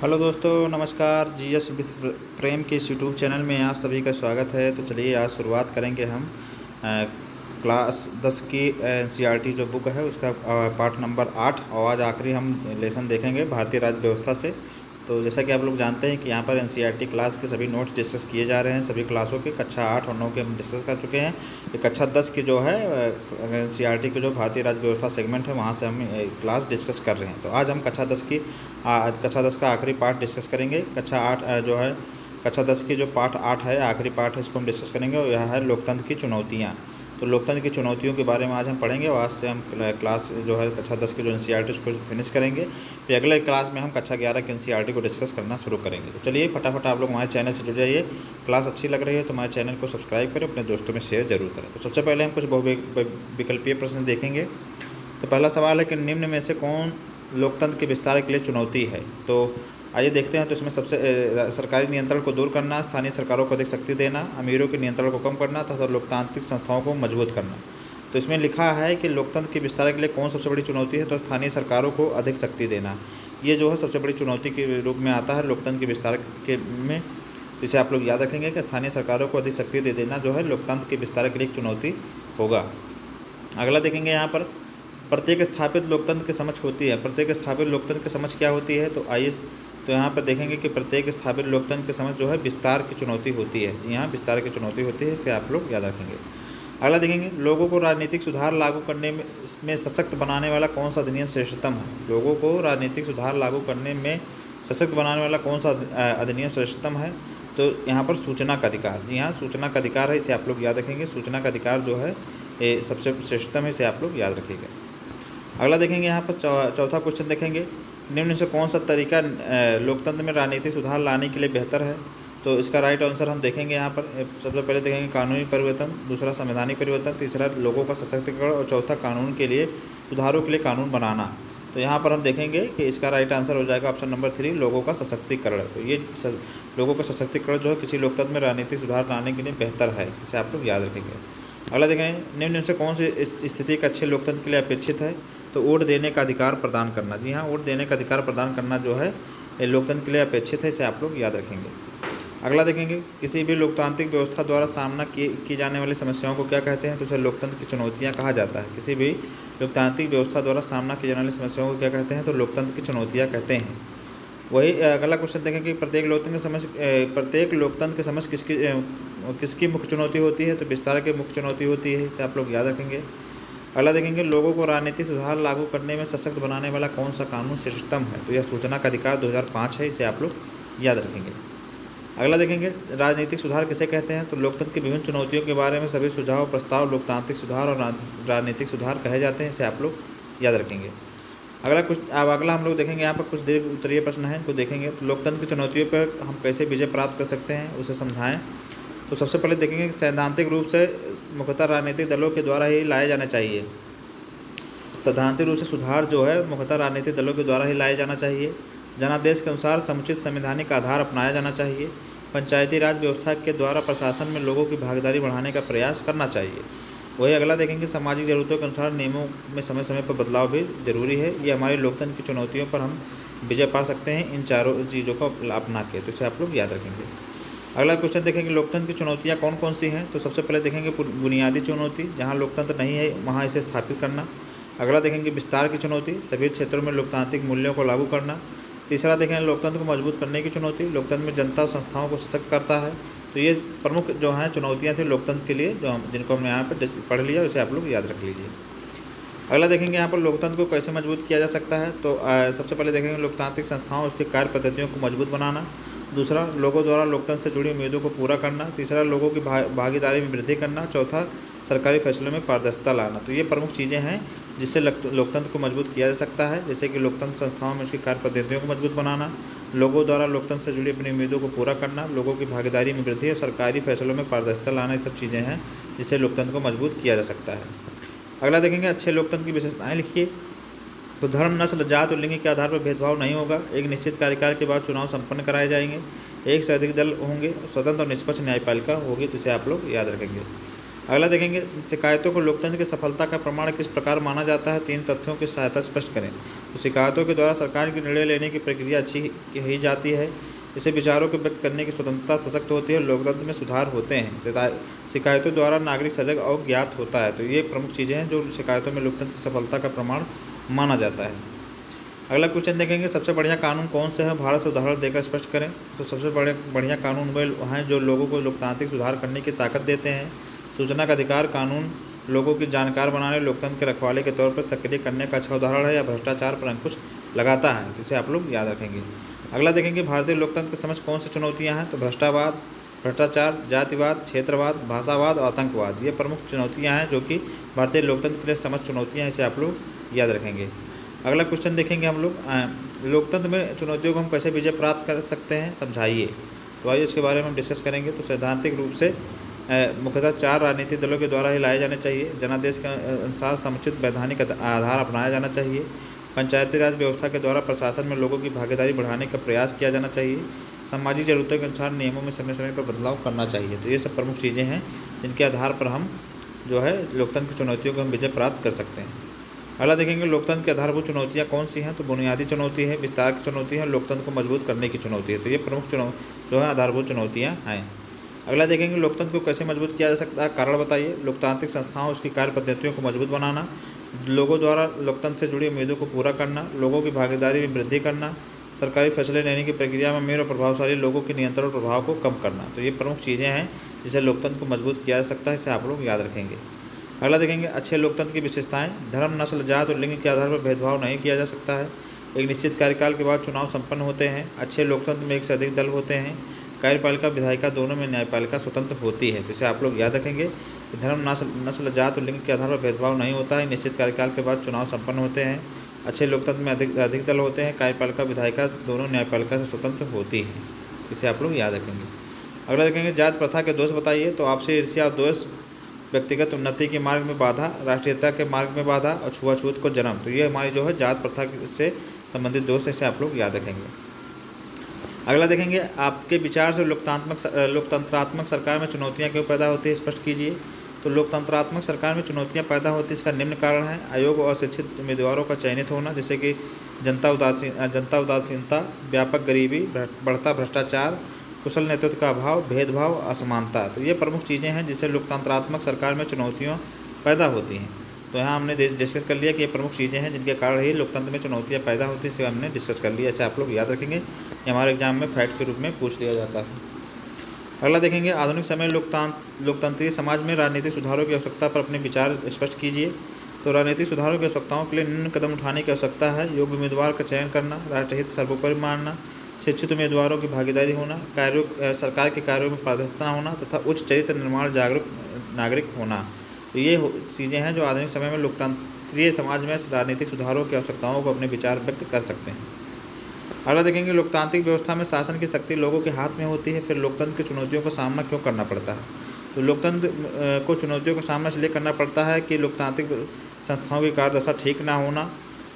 Hello दोस्तों, नमस्कार। GS with प्रेम के इस यूट्यूब चैनल में आप सभी का स्वागत है। तो चलिए आज शुरुआत करेंगे हम अ, क्लास 10 की एनसीईआरटी जो बुक है उसका पार्ट नंबर 8 और आज आखिरी हम लेसन देखेंगे भारतीय राज्य व्यवस्था से। तो जैसा कि आप लोग जानते हैं कि यहाँ पर एनसीईआरटी क्लास के सभी नोट्स डिस्कस किए जा रहे हैं। सभी क्लासों के कक्षा 8 और 9 के हम डिस्कस कर चुके हैं। ये कक्षा 10 की जो है एनसीईआरटी के जो भारतीय राज्य व्यवस्था सेगमेंट है वहाँ से हम क्लास डिस्कस कर रहे हैं। तो आज हम कक्षा 10 की कक्षा 10 का आखिरी पार्ट डिस्कस करेंगे। कक्षा 8 जो है कक्षा 10 की जो पार्ट 8 है आखिरी पार्ट है, इसको हम डिस्कस करेंगे और यह है लोकतंत्र की चुनौतियाँ। तो लोकतंत्र की चुनौतियों के बारे में आज हम पढ़ेंगे और आज से हम क्लास जो है कक्षा 10 की जो एनसीईआरटी उसको फिनिश करेंगे। फिर अगले क्लास में हम कक्षा 11 की एनसीईआरटी को डिस्कस करना शुरू करेंगे। तो चलिए फटाफट आप लोग हमारे चैनल से जुड़ जाइए। क्लास अच्छी लग रही है तो हमारे चैनल को सब्सक्राइब करें, अपने दोस्तों में शेयर जरूर करें। तो सबसे पहले हम कुछ बहुविकल्पीय प्रश्न देखेंगे। तो पहला सवाल है कि निम्न में से कौन लोकतंत्र के विस्तार के लिए चुनौती है। तो आइए देखते हैं। तो इसमें सबसे सरकारी नियंत्रण को दूर करना, स्थानीय सरकारों को अधिक शक्ति देना, अमीरों के नियंत्रण को कम करना तथा लोकतांत्रिक संस्थाओं को मजबूत करना। तो इसमें लिखा है कि लोकतंत्र के विस्तार के लिए कौन सबसे बड़ी चुनौती है, तो स्थानीय सरकारों को अधिक शक्ति देना। ये जो है सबसे बड़ी चुनौती के रूप में आता है लोकतंत्र के विस्तार के में। तो इसे आप लोग याद रखेंगे कि स्थानीय सरकारों को अधिक शक्ति दे देना जो है लोकतंत्र के विस्तार के लिए एक चुनौती होगा। अगला देखेंगे यहाँ पर प्रत्येक स्थापित लोकतंत्र की समझ होती है। प्रत्येक स्थापित लोकतंत्र की समझ क्या होती है, तो आइए तो यहाँ पर देखेंगे कि प्रत्येक स्थापित लोकतंत्र की समझ जो है विस्तार की चुनौती होती है। यहाँ विस्तार की चुनौती होती है, इसे आप लोग याद रखेंगे। अगला देखेंगे लोगों को राजनीतिक सुधार लागू करने में सशक्त बनाने वाला कौन सा अधिनियम श्रेष्ठतम है। लोगों को राजनीतिक सुधार लागू करने में सशक्त बनाने वाला कौन सा अधिनियम श्रेष्ठतम है, तो यहाँ पर सूचना का अधिकार। जी हाँ, सूचना का अधिकार है, इसे आप लोग याद रखेंगे। सूचना का अधिकार जो है ये सबसे श्रेष्ठतम है, इसे आप लोग याद रखिएगा। अगला देखेंगे यहाँ पर चौथा क्वेश्चन देखेंगे निम्न से कौन सा तरीका लोकतंत्र में राजनीतिक सुधार लाने के लिए बेहतर है। तो इसका राइट आंसर हम देखेंगे यहाँ पर। सबसे पहले देखेंगे कानूनी परिवर्तन, दूसरा संवैधानिक परिवर्तन, तीसरा लोगों का सशक्तिकरण और चौथा कानून के लिए सुधारों के लिए कानून बनाना। तो यहाँ पर हम देखेंगे कि इसका राइट आंसर हो जाएगा ऑप्शन नंबर 3, लोगों का सशक्तिकरण। तो ये लोगों का सशक्तिकरण जो है किसी लोकतंत्र में राजनीतिक सुधार लाने के लिए बेहतर है, इसे आप लोग याद रखेंगे। अगला देखेंगे निम्न से कौन सी स्थिति एक अच्छे लोकतंत्र के लिए अपेक्षित है, तो वोट देने का अधिकार प्रदान करना। जी हाँ, वोट देने का अधिकार प्रदान करना जो है ये लोकतंत्र के लिए अपेक्षित है, इसे आप लोग याद रखेंगे। अगला देखेंगे किसी भी लोकतांत्रिक व्यवस्था द्वारा सामना की जाने वाली समस्याओं को क्या कहते हैं, तो उसे लोकतंत्र की चुनौतियाँ कहा जाता है। किसी भी लोकतांत्रिक व्यवस्था द्वारा सामना की जाने वाली समस्याओं को क्या कहते हैं, तो लोकतंत्र की चुनौतियाँ कहते हैं। वही अगला क्वेश्चन देखेंगे प्रत्येक लोकतंत्र की समझ किसकी मुख्य चुनौती होती है, तो विस्तार की मुख्य चुनौती होती है, इसे आप लोग याद रखेंगे। अगला देखेंगे लोगों को राजनीतिक सुधार लागू करने में सशक्त बनाने वाला कौन सा कानून श्रेष्ठतम है, तो यह सूचना का अधिकार 2005 है, इसे आप लोग याद रखेंगे। अगला देखेंगे राजनीतिक सुधार किसे कहते हैं, तो लोकतंत्र की विभिन्न चुनौतियों के बारे में सभी सुझाव प्रस्ताव लोकतांत्रिक सुधार और राजनीतिक सुधार कहे जाते हैं, इसे आप लोग याद रखेंगे। अगला हम लोग देखेंगे यहाँ पर कुछ दीर्घ उत्तरीय प्रश्न हैं, इनको देखेंगे। तो लोकतंत्र की चुनौतियों पर हम कैसे विजय प्राप्त कर सकते हैं, उसे समझाएं। तो सबसे पहले देखेंगे कि सैद्धांतिक रूप से मुख्यतः राजनीतिक दलों के द्वारा ही लाए जाने चाहिए। सैद्धांतिक रूप से सुधार जो है मुख्यतः राजनीतिक दलों के द्वारा ही लाया जाना चाहिए। जनादेश के अनुसार समुचित संवैधानिक आधार अपनाया जाना चाहिए। पंचायती राज व्यवस्था के द्वारा प्रशासन में लोगों की भागीदारी बढ़ाने का प्रयास करना चाहिए। वही अगला देखेंगे सामाजिक ज़रूरतों के अनुसार नियमों में समय समय पर बदलाव भी जरूरी है। ये हमारी लोकतंत्र की चुनौतियों पर हम विजय पा सकते हैं इन चारों चीज़ों को अपना के, तो इसे आप लोग याद रखेंगे। अगला क्वेश्चन देखेंगे लोकतंत्र की चुनौतियाँ कौन कौन सी हैं। तो सबसे पहले देखेंगे बुनियादी चुनौती, जहाँ लोकतंत्र नहीं है वहाँ इसे स्थापित करना। अगला देखेंगे विस्तार की चुनौती, सभी क्षेत्रों में लोकतांत्रिक मूल्यों को लागू करना। तीसरा देखेंगे लोकतंत्र को मजबूत करने की चुनौती, लोकतंत्र में जनता और संस्थाओं को सशक्त करता है। तो ये प्रमुख जो हैं चुनौतियाँ थी लोकतंत्र के लिए, जिनको हमने यहाँ पर पढ़ लिया, उसे आप लोग याद रख लीजिए। अगला देखेंगे यहाँ पर लोकतंत्र को कैसे मजबूत किया जा सकता है। तो सबसे पहले देखेंगे लोकतांत्रिक संस्थाओं उसकी कार्य पद्धतियों को मजबूत बनाना। दूसरा लोगों द्वारा लोकतंत्र से जुड़ी उम्मीदों को पूरा करना। तीसरा लोगों की भागीदारी में वृद्धि करना। चौथा सरकारी फैसलों में पारदर्शिता लाना। तो ये प्रमुख चीज़ें हैं जिससे लोकतंत्र को मजबूत किया जा सकता है, जैसे कि लोकतंत्र संस्थाओं में उसकी कार्य पद्धतियों को मजबूत बनाना, लोगों द्वारा लोकतंत्र से जुड़ी अपनी उम्मीदों को पूरा करना, लोगों की भागीदारी में वृद्धि और सरकारी फैसलों में पारदर्शिता लाना। ये सब चीज़ें हैं जिससे लोकतंत्र को मजबूत किया जा सकता है। अगला देखेंगे अच्छे लोकतंत्र की विशेषताएँ लिखिए। तो धर्म, नस्ल, जात और लिंग के आधार पर भेदभाव नहीं होगा। एक निश्चित कार्यकाल के बाद चुनाव संपन्न कराए जाएंगे। एक से अधिक दल होंगे। स्वतंत्र और निष्पक्ष न्यायपालिका होगी, तो इसे आप लोग याद रखेंगे। अगला देखेंगे, शिकायतों को लोकतंत्र की सफलता का प्रमाण किस प्रकार माना जाता है, 3 तथ्यों की सहायता से स्पष्ट करें। तो शिकायतों के द्वारा सरकार की निर्णय लेने की प्रक्रिया अच्छी ही जाती है, इससे विचारों को व्यक्त करने की स्वतंत्रता सशक्त होती है और लोकतंत्र में सुधार होते हैं। शिकायतों द्वारा नागरिक सजग और ज्ञात होता है। तो ये प्रमुख चीज़ें हैं जो शिकायतों में लोकतंत्र की सफलता का प्रमाण माना जाता है। अगला क्वेश्चन देखेंगे, सबसे बढ़िया कानून कौन से हैं, भारत से उदाहरण देकर स्पष्ट करें। तो सबसे बढ़िया कानून वे हैं जो लोगों को लोकतांत्रिक सुधार करने की ताकत देते हैं। सूचना का अधिकार कानून लोगों की जानकार बनाने, लोकतंत्र के रखवाले के तौर पर सक्रिय करने का अच्छा उदाहरण है या भ्रष्टाचार पर अंकुश लगाता है, तो इसे आप लोग याद रखेंगे। अगला देखेंगे, भारतीय लोकतंत्र के समक्ष कौन सी चुनौतियाँ हैं। तो भ्रष्टाचार, जातिवाद, क्षेत्रवाद, भाषावाद और आतंकवाद, ये प्रमुख चुनौतियाँ हैं जो कि भारतीय लोकतंत्र के लिए समक्ष चुनौतियाँ हैं, इसे आप लोग याद रखेंगे। अगला क्वेश्चन देखेंगे हम लोग, लोकतंत्र में चुनौतियों को हम कैसे विजय प्राप्त कर सकते हैं, समझाइए। तो आइए इसके बारे में हम डिस्कस करेंगे। तो सैद्धांतिक रूप से मुख्यतः 4 राजनीतिक दलों के द्वारा ही लाए जाने चाहिए। जनादेश के अनुसार समुचित वैधानिक आधार अपनाया जाना चाहिए। पंचायती राज व्यवस्था के द्वारा प्रशासन में लोगों की भागीदारी बढ़ाने का प्रयास किया जाना चाहिए। सामाजिक जरूरतों के अनुसार नियमों में समय समय पर बदलाव करना चाहिए। तो ये सब प्रमुख चीज़ें हैं जिनके आधार पर हम जो है लोकतंत्र की चुनौतियों को हम विजय प्राप्त कर सकते हैं। अगला देखेंगे, लोकतंत्र की आधारभूत चुनौतियाँ कौन सी हैं। तो बुनियादी चुनौती है, विस्तार की चुनौती है, लोकतंत्र को मजबूत करने की चुनौती है। तो ये प्रमुख जो है आधारभूत चुनौतियाँ हैं। अगला देखेंगे, लोकतंत्र को कैसे मजबूत किया जा सकता है, कारण बताइए। लोकतांत्रिक संस्थाओं, उसकी कार्य पद्धतियों को मजबूत बनाना, लोगों द्वारा लोकतंत्र से जुड़ी उम्मीदों को पूरा करना, लोगों की भागीदारी में वृद्धि करना, सरकारी फैसले लेने की प्रक्रिया में मेल और प्रभावशाली लोगों के नियंत्रण और प्रभाव को कम करना। तो ये प्रमुख चीज़ें हैं जिसे लोकतंत्र को मजबूत किया जा सकता है, इसे आप लोग याद रखेंगे। अगला देखेंगे, अच्छे लोकतंत्र की विशेषताएं। धर्म, नस्ल, जात और लिंग के आधार पर भेदभाव नहीं किया जा सकता है। एक निश्चित कार्यकाल के बाद चुनाव संपन्न होते हैं। अच्छे लोकतंत्र में एक से अधिक दल होते हैं। कार्यपालिका, विधायिका दोनों में न्यायपालिका स्वतंत्र होती है। तो इसे आप लोग याद रखेंगे कि धर्म, नस्ल, जात और लिंग के आधार पर भेदभाव नहीं होता है। निश्चित कार्यकाल के बाद चुनाव संपन्न होते हैं। अच्छे लोकतंत्र में अधिक दल होते हैं। कार्यपालिका, विधायिका दोनों न्यायपालिका से स्वतंत्र होती है। इसे आप लोग याद रखेंगे। अगला देखेंगे, जात प्रथा के दोष बताइए। तो आपसी ईर्ष्या और दोष व्यक्तिगत उन्नति के मार्ग में बाधा, राष्ट्रीयता के मार्ग में बाधा और छुआछूत को जन्म। तो ये हमारी जो है जात प्रथा से संबंधित दोष, इसे आप लोग याद रखेंगे। अगला देखेंगे, आपके विचार से लोकतंत्रात्मक सरकार में चुनौतियां क्यों पैदा होती है, स्पष्ट कीजिए। तो लोकतंत्रात्मक सरकार में चुनौतियां पैदा होती है, इसका निम्न कारण है। अयोग्य और अशिक्षित उम्मीदवारों का चयनित होना, जैसे कि जनता उदासीनता, व्यापक गरीबी, बढ़ता भ्रष्टाचार, कुशल नेतृत्व का अभाव, भेदभाव, असमानता। तो ये प्रमुख चीज़ें हैं जिससे लोकतंत्रात्मक सरकार में चुनौतियाँ पैदा होती हैं। तो यहाँ हमने डिस्कस कर लिया कि ये प्रमुख चीज़ें हैं जिनके कारण ही लोकतंत्र में चुनौतियाँ पैदा होती हैं, इसे हमने डिस्कस कर लिया। अच्छा, आप लोग याद रखेंगे, ये हमारे एग्जाम में फैक्ट के रूप में पूछ लिया जाता है। अगला देखेंगे, आधुनिक समय लोकतांत्रिक समाज में राजनीतिक सुधारों की आवश्यकता पर अपने विचार स्पष्ट कीजिए। तो राजनीतिक सुधारों की आवश्यकताओं के लिए निम्न कदम उठाने की आवश्यकता है। योग्य उम्मीदवार का चयन करना, राष्ट्रहित सर्वोपरि मानना, शिक्षित उम्मीदवारों की भागीदारी होना, सरकार के कार्यों में पारदर्शिता होना तथा उच्च चरित्र निर्माण जागरूक नागरिक होना। तो ये चीज़ें हैं जो आधुनिक समय में लोकतंत्रीय समाज में राजनीतिक सुधारों की आवश्यकताओं को अपने विचार व्यक्त कर सकते हैं। अगला देखेंगे, लोकतांत्रिक व्यवस्था में शासन की शक्ति लोगों के हाथ में होती है, फिर लोकतंत्र की चुनौतियों का सामना क्यों करना पड़ता है। तो लोकतंत्र को चुनौतियों का सामना इसलिए करना पड़ता है कि लोकतांत्रिक संस्थाओं की कार्यदशा ठीक ना होना,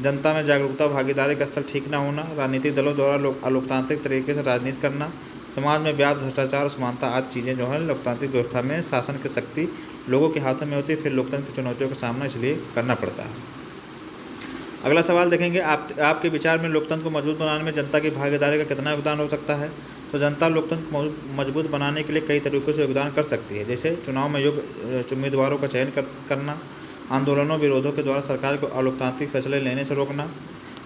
जनता में जागरूकता, भागीदारी का स्तर ठीक ना होना, राजनीतिक दलों द्वारा अलोकतांत्रिक तरीके से राजनीति करना, समाज में व्याप्त भ्रष्टाचार, समानता आदि चीज़ें जो है लोकतांत्रिक व्यवस्था में शासन की शक्ति लोगों के हाथों में होती है, फिर लोकतंत्र की चुनौतियों का सामना इसलिए करना पड़ता है। अगला सवाल देखेंगे, आपके विचार में लोकतंत्र को मजबूत बनाने में जनता की भागीदारी का कितना योगदान हो सकता है। तो जनता लोकतंत्र को मजबूत बनाने के लिए कई तरीक़ों से योगदान कर सकती है, जैसे चुनाव में योग्य उम्मीदवारों का चयन करना, आंदोलनों विरोधों के द्वारा सरकार को अलोकतांत्रिक फैसले लेने से रोकना,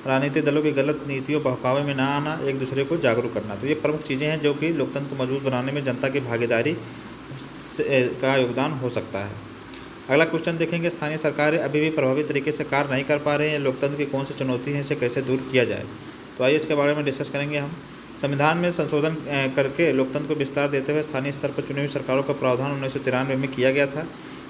राजनीतिक दलों की गलत नीतियों बहकावे में न आना, एक दूसरे को जागरूक करना। तो ये प्रमुख चीज़ें हैं जो कि लोकतंत्र को मजबूत बनाने में जनता की भागीदारी का योगदान हो सकता है। अगला क्वेश्चन देखेंगे, स्थानीय सरकारें अभी भी प्रभावी तरीके से कार्य नहीं कर पा रहे हैं, लोकतंत्र की कौन सी चुनौती है, इसे कैसे दूर किया जाए। तो आइए इसके बारे में डिस्कस करेंगे हम। संविधान में संशोधन करके लोकतंत्र को विस्तार देते हुए स्थानीय स्तर पर चुनी हुई सरकारों का प्रावधान 1993 में किया गया था।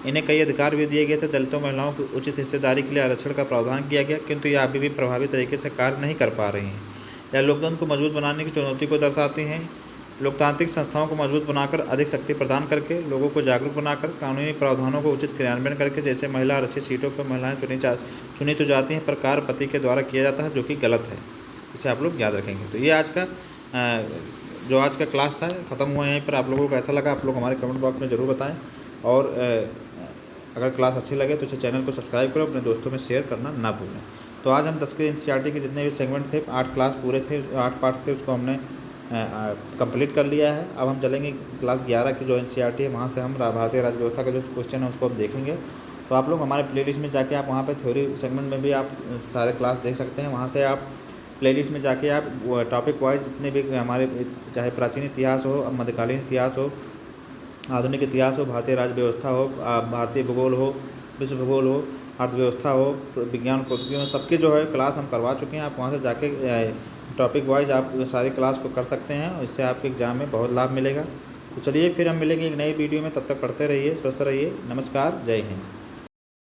इन्हें कई अधिकार भी दिए गए थे। दलितों, महिलाओं की उचित हिस्सेदारी के लिए आरक्षण का प्रावधान किया गया, किंतु यह अभी भी प्रभावी तरीके से कार्य नहीं कर पा रही हैं। यह लोकतंत्र को मजबूत बनाने की चुनौती को दर्शाती हैं। लोकतांत्रिक संस्थाओं को मजबूत बनाकर, अधिक शक्ति प्रदान करके, लोगों को जागरूक बनाकर, कानूनी प्रावधानों को उचित क्रियान्वयन करके, जैसे महिला आरक्षित सीटों पर महिलाएं चुनी तो जाती हैं पर कार्य पति के द्वारा किया जाता है, जो कि गलत है। इसे आप लोग याद रखेंगे। तो ये आज का जो आज का क्लास था ख़त्म हुआ। यहीं पर आप लोगों को कैसा लगा आप लोग हमारे कमेंट बॉक्स में ज़रूर बताएं। और अगर क्लास अच्छी लगे तो इसे चैनल को सब्सक्राइब करो, अपने दोस्तों में शेयर करना ना भूलें। तो आज हम 10 के एनसीईआरटी के जितने भी सेगमेंट थे, 8 क्लास पूरे थे, 8 पार्ट थे, उसको हमने कंप्लीट कर लिया है। अब हम चलेंगे क्लास 11 की जो एनसीईआरटी है, वहाँ से हम भारतीय राज्य व्यवस्था का जो क्वेश्चन है उसको हम देखेंगे। तो आप लोग हमारे प्लेलिस्ट में जाके आप वहाँ पे थ्योरी सेगमेंट में भी आप सारे क्लास देख सकते हैं। वहाँ से आप प्लेलिस्ट में जाके आप टॉपिक वाइज जितने भी हमारे, चाहे प्राचीन इतिहास हो, मध्यकालीन इतिहास हो, आधुनिक इतिहास हो, भारतीय राज्य व्यवस्था हो, भारतीय भूगोल हो, विश्व भूगोल हो, अर्थव्यवस्था हो, विज्ञान प्रौद्योगिकी हो, सबके जो है क्लास हम करवा चुके हैं। आप वहाँ से जाके टॉपिक वाइज आप सारे क्लास को कर सकते हैं और इससे आपके एग्ज़ाम में बहुत लाभ मिलेगा। तो चलिए फिर हम मिलेंगे एक नई वीडियो में, तब तक पढ़ते रहिए, स्वस्थ रहिए। नमस्कार, जय हिंद।